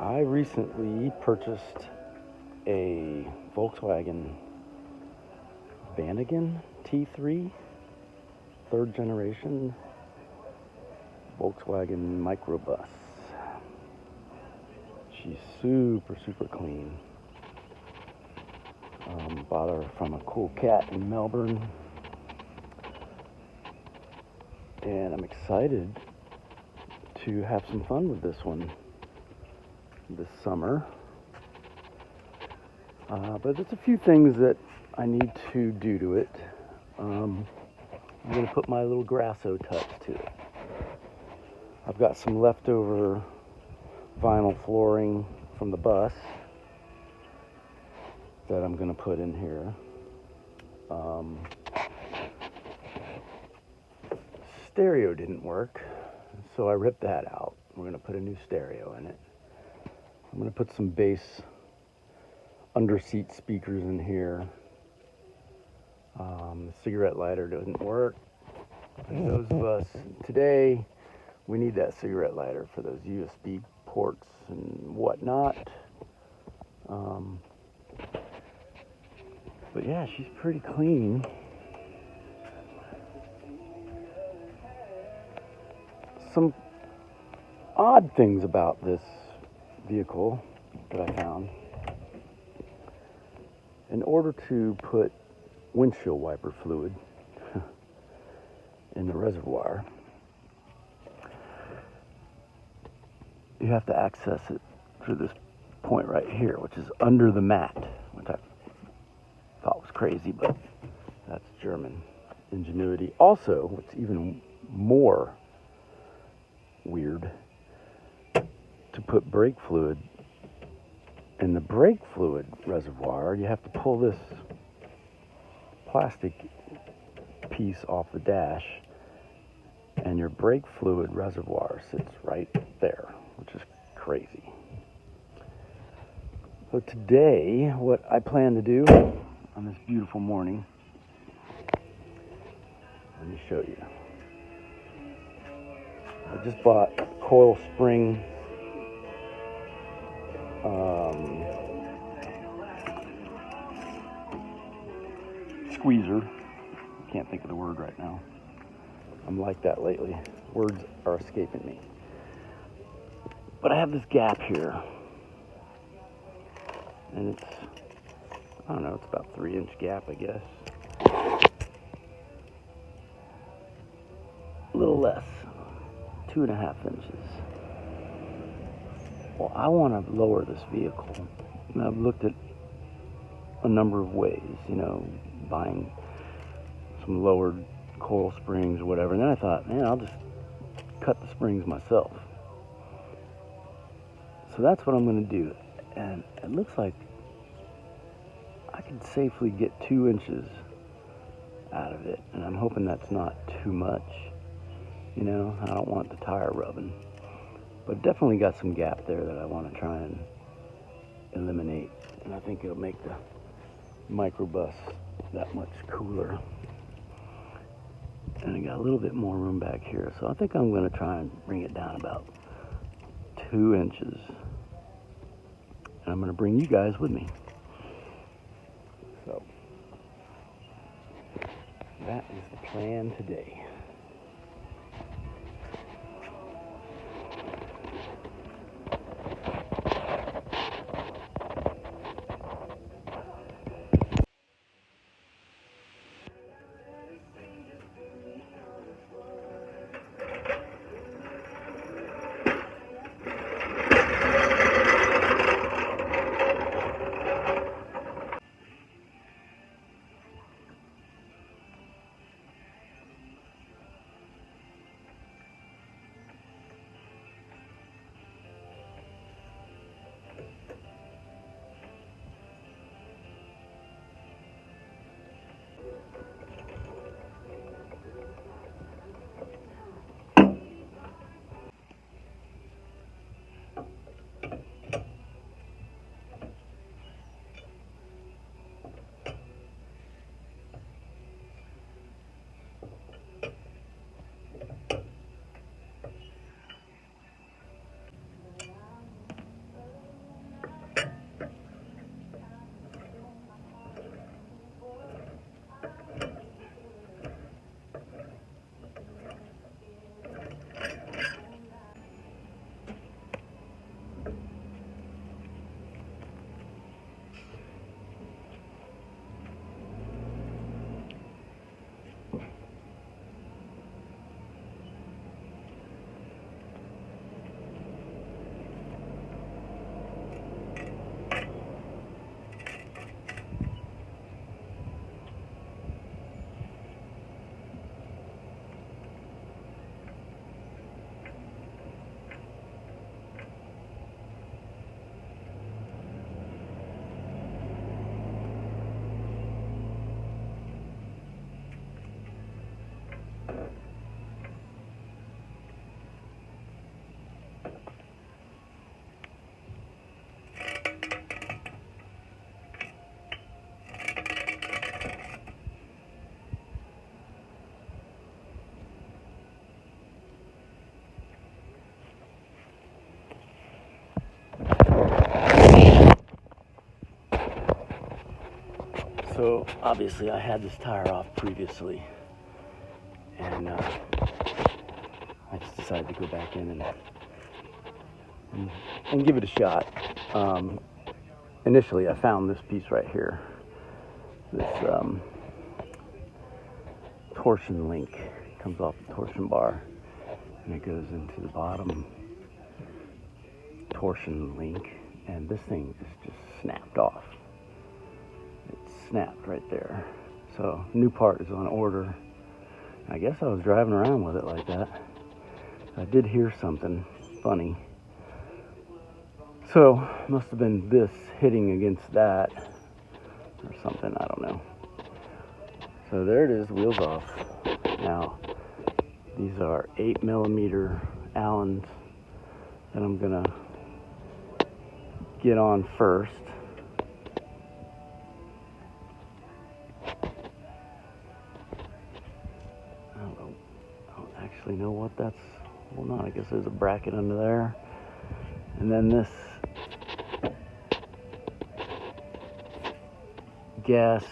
I recently purchased a Volkswagen Vanagon T3, third generation Volkswagen microbus. She's super clean. Bought her from a cool cat in Melbourne, and I'm excited to have some fun with this one this summer. But there's a few things that I need to do to it. I'm going to put my little grasso touch to it. I've got some leftover vinyl flooring from the bus that I'm going to put in here. Stereo didn't work, so I ripped that out. We're going to put a new stereo in it. I'm going to put some bass under-seat speakers in here. The cigarette lighter doesn't work. And those of us today, we need that cigarette lighter for those USB ports and whatnot. But yeah, she's pretty clean. Some odd things about this vehicle that I found. In order to put windshield wiper fluid in the reservoir, you have to access it through this point right here, which is under the mat, which I thought was crazy, but that's German ingenuity. Also, what's even more weird, to put brake fluid in the brake fluid reservoir, you have to pull this plastic piece off the dash, and your brake fluid reservoir sits right there, which is crazy. So today, what I plan to do on this beautiful morning, let me show you. I just bought a coil spring squeezer. Can't think of the word right now. I'm like that lately. Words are escaping me. But I have this gap here, and it's, I don't know, it's about 3-inch gap, I guess. A little less, 2.5 inches. Well, I want to lower this vehicle, and I've looked at a number of ways, buying some lowered coil springs or whatever, and then I thought, man, I'll just cut the springs myself. So that's what I'm going to do, and it looks like I can safely get 2 inches out of it, and I'm hoping that's not too much. I don't want the tire rubbing, but definitely got some gap there that I want to try and eliminate, and I think it'll make the microbus that much cooler. And I got a little bit more room back here, so I think I'm going to try and bring it down about 2 inches, and I'm going to bring you guys with me. So that is the plan today. So obviously I had this tire off previously, and I just decided to go back in and give it a shot. Initially I found this piece right here, this torsion link. It comes off the torsion bar and it goes into the bottom torsion link, and this thing is just snapped off. It snapped right there. So new part is on order. I guess I was driving around with it like that. I did hear something funny. So must have been this hitting against that or something, I don't know. So there it is, wheels off. Now these are 8mm Allens that I'm gonna get on first. I don't actually know what that's holding on. I guess there's a bracket under there. And then this gas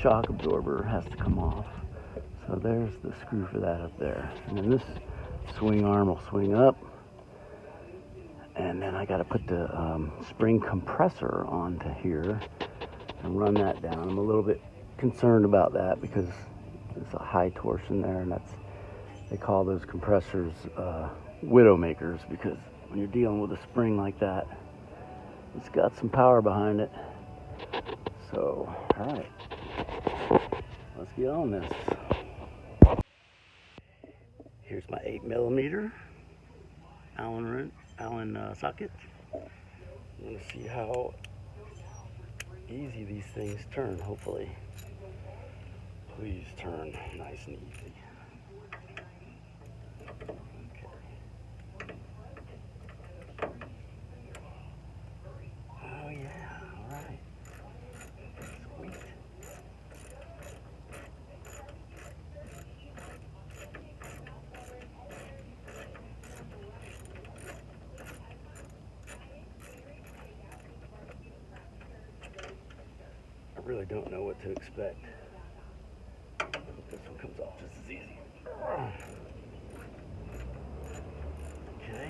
shock absorber has to come off. So there's the screw for that up there. And then this swing arm will swing up. And then I got to put the spring compressor onto here and run that down. I'm a little bit concerned about that because there's a high torsion there, and they call those compressors widow makers, because when you're dealing with a spring like that, it's got some power behind it. So, all right, let's get on this. Here's my 8mm Allen socket. I'm going to see how easy these things turn, hopefully. Please turn nice and easy. Okay. Oh yeah, all right. Sweet. I really don't know what to expect. I hope this one comes off just as easy. Okay.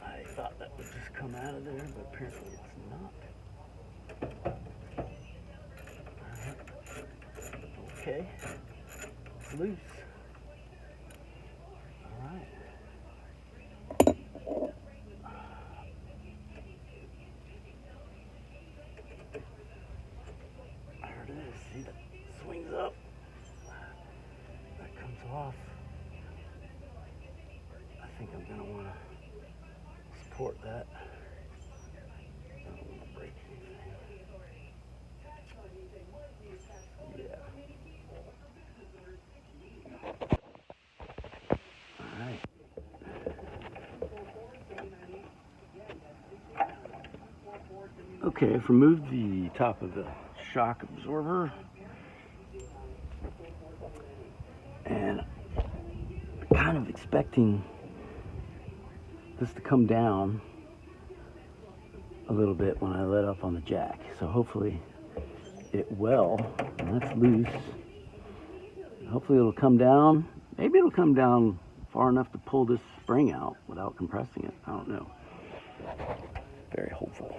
I thought that would just come out of there, but apparently it's not. Okay. It's loose. All right. There it is. See, that swings up. That comes off. I think I'm going to want to support that. I don't want to break anything. Yeah. All right. Okay, I've removed the top of the shock absorber, and I'm kind of expecting this to come down a little bit when I let up on the jack. So hopefully it will. And that's loose. Hopefully it'll come down. Maybe it'll come down far enough to pull this spring out without compressing it. I don't know. Very hopeful.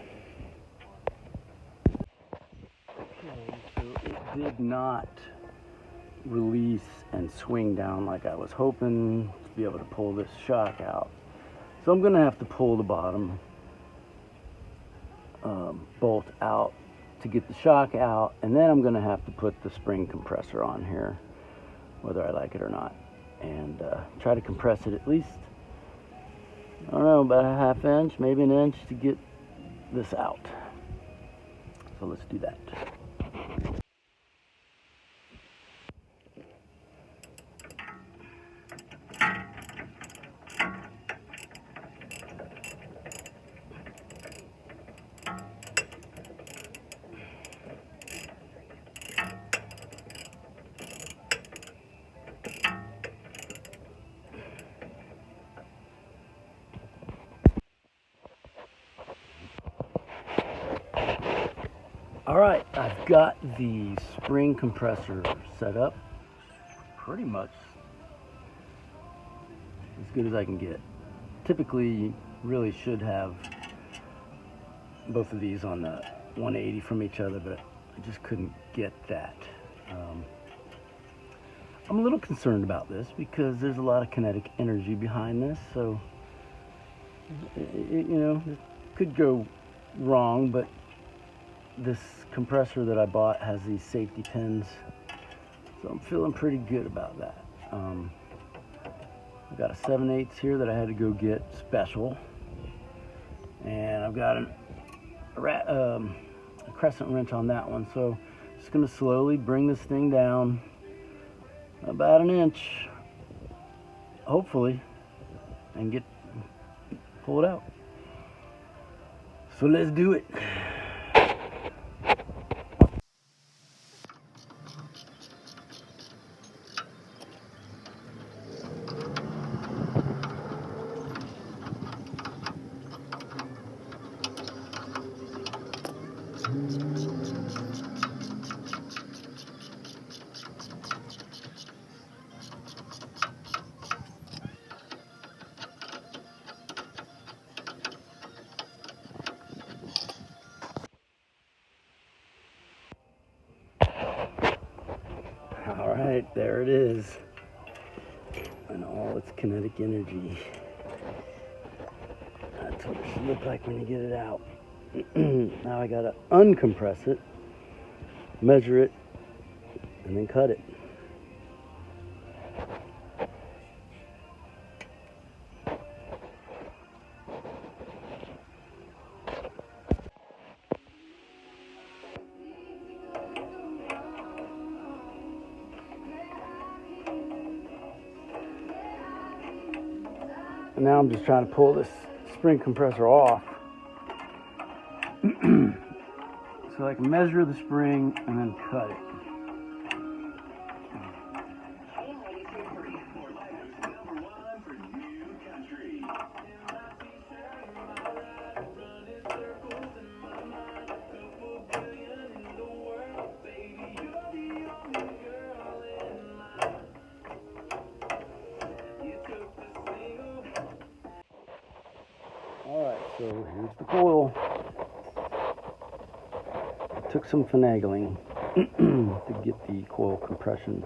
Okay, so it did not release and swing down like I was hoping to be able to pull this shock out. So I'm going to have to pull the bottom bolt out to get the shock out, and then I'm going to have to put the spring compressor on here, whether I like it or not, and try to compress it at least, I don't know, about a ½ inch, maybe an inch, to get this out. So let's do that. All right, I've got the spring compressor set up pretty much as good as I can get. Typically, you really should have both of these on the 180 from each other, but I just couldn't get that. I'm a little concerned about this because there's a lot of kinetic energy behind this, so you know, it could go wrong, but this compressor that I bought has these safety pins, so I'm feeling pretty good about that. I've got a 7/8 here that I had to go get special, and I've got a crescent wrench on that one, so just going to slowly bring this thing down about an inch, hopefully, and pull it out. So let's do it. All right, there it is, and all its kinetic energy. That's what it should look like when you get it out. Now I gotta uncompress it, measure it, and then cut it. And now I'm just trying to pull this spring compressor off so I can measure the spring and then cut it. Alright, so here's the coil. It took some finagling to get the coil compression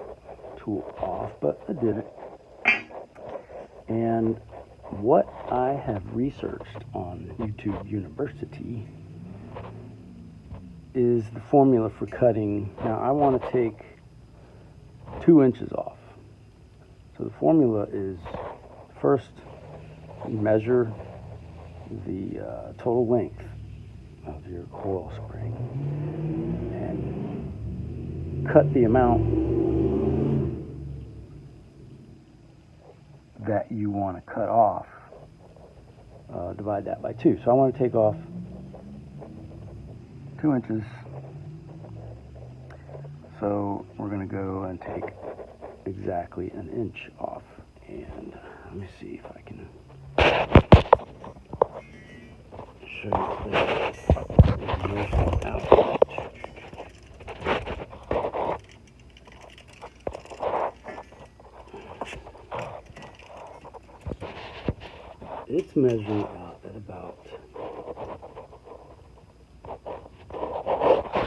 tool off, but I did it. And what I have researched on YouTube University is the formula for cutting. Now I want to take 2 inches off. So the formula is, first you measure the total length of your coil spring and cut the amount that you want to cut off, divide that by 2. So I want to take off 2 inches, so we're going to go and take exactly an inch off, and let me see if I can show you this. Out. It's measuring out at about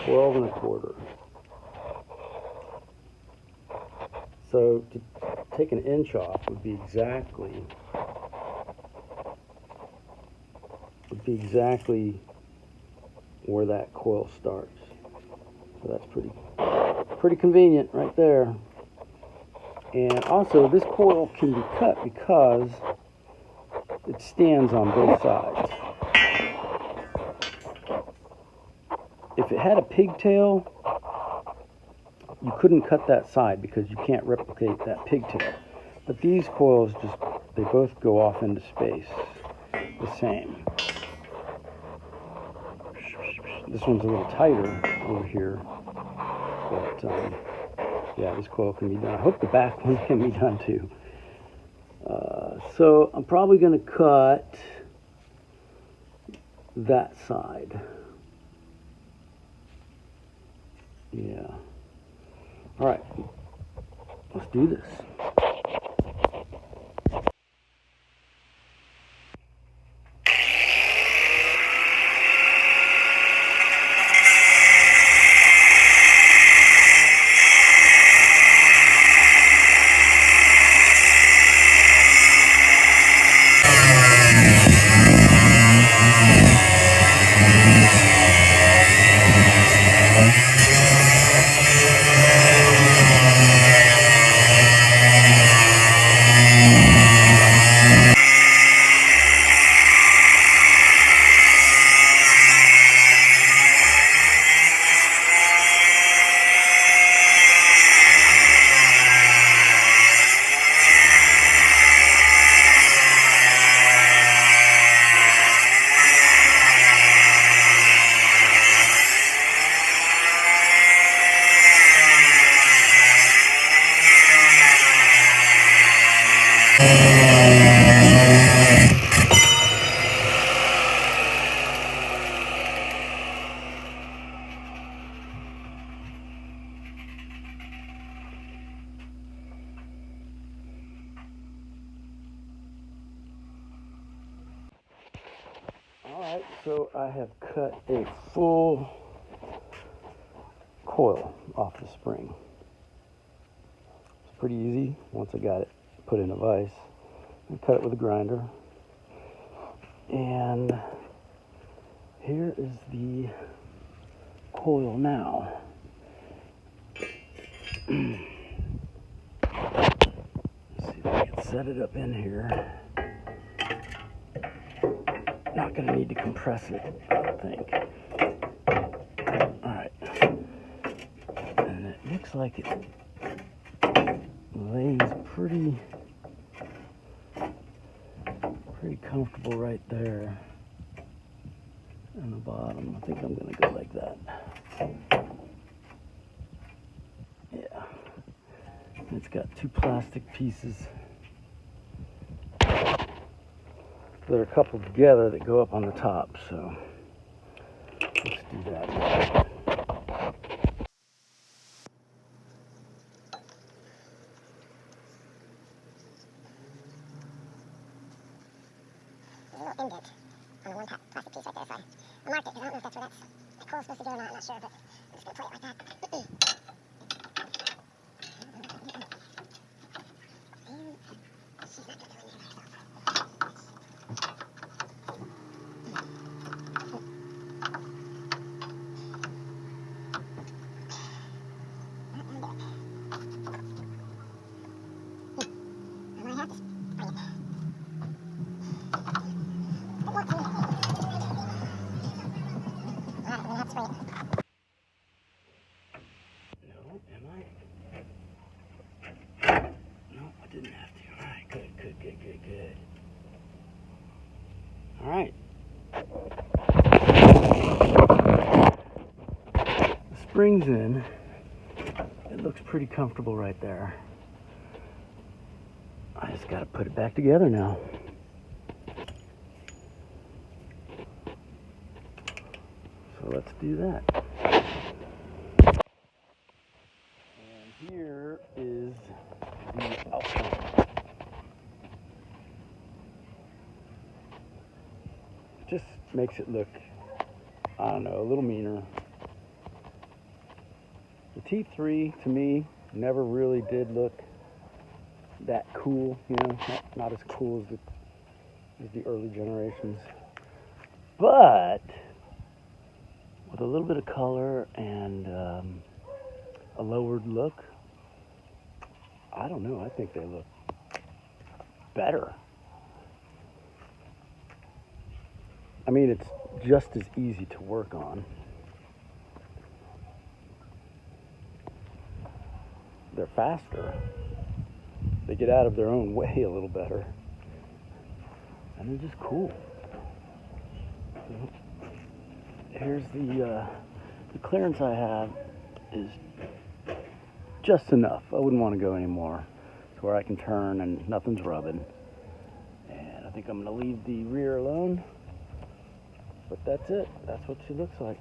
12 1/4. So to take an inch off would be exactly where that coil starts. So that's pretty convenient right there. And also this coil can be cut because it stands on both sides. If it had a pigtail, you couldn't cut that side because you can't replicate that pigtail. But these coils they both go off into space the same. This one's a little tighter over here, but yeah, this coil can be done. I hope the back one can be done too. So I'm probably going to cut that side. Yeah. All right, let's do this. Alright, so I have cut a full coil off the spring. It's pretty easy once I got it put in a vise. I cut it with a grinder. And here is the coil now. Let's see if I can set it up in here. Not going to need to compress it, I don't think. Alright. And it looks like it lays pretty comfortable right there on the bottom. I think I'm going to go like that. Yeah. It's got two plastic pieces that are coupled together that go up on the top, so let's do that now. There's a little indent on the one plastic piece right there, so I marked it because I don't know if that's where the coil's supposed to go or not. I'm not sure, but I'm just going to put it like that. She's not going to go in there by herself. Good. All right. The spring's in. It looks pretty comfortable right there. I just got to put it back together now. So let's do that. And here is the outcome. Just makes it look, I don't know, a little meaner. The T3 to me never really did look that cool, you know, not as cool as the early generations. But with a little bit of color and a lowered look, I don't know, I think they look better. I mean, it's just as easy to work on. They're faster. They get out of their own way a little better. And they're just cool. Here's the clearance I have is just enough. I wouldn't want to go anymore to where I can turn and nothing's rubbing. And I think I'm going to leave the rear alone. But that's it. That's what she looks like.